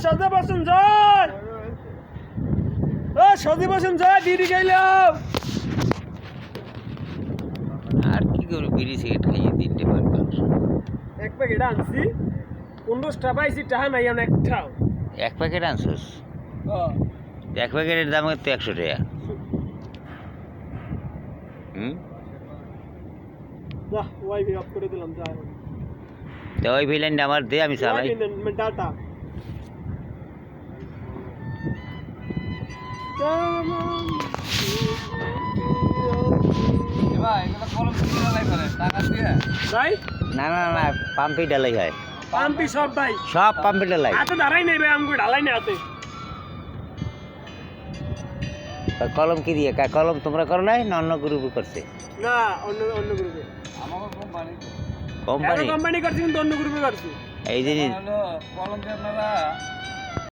সদে বসুন জয় সদে বসুন জয় বিড়ি খাইলাম আর কি করবো বিড়ি সিগারেট খাইয়ে তিনটে পারতাম এক প্যাকেট আনছি 15টা পাইছি টাকা নাই এমন একটাও এক প্যাকেট আনছোস এক প্যাকেটের দাম তো 100 টাকা বাহ ওয়াইফাই অফ করে দিলাম যা তো ওই ভিলেনটা আমার দে আমি চালাই ডাটা ভাই না না না পাম্পি ডালাই হয় পাম্পি সব ভাই সব পাম্পি ডালাই হাতে দাঁড়াই নেই ভাই আমাকে ঢালাই নেই হাতে কলম কি দিয়ে কলম তোমরা করো নাই না অন্য গ্রুপে করছে না অন্য অন্য গ্রুপে আমাকে কোম্পানি কোম্পানি কোম্পানি করছে কিন্তু অন্য গ্রুপে করছে এই জিনিস কলম দিয়ে আপনারা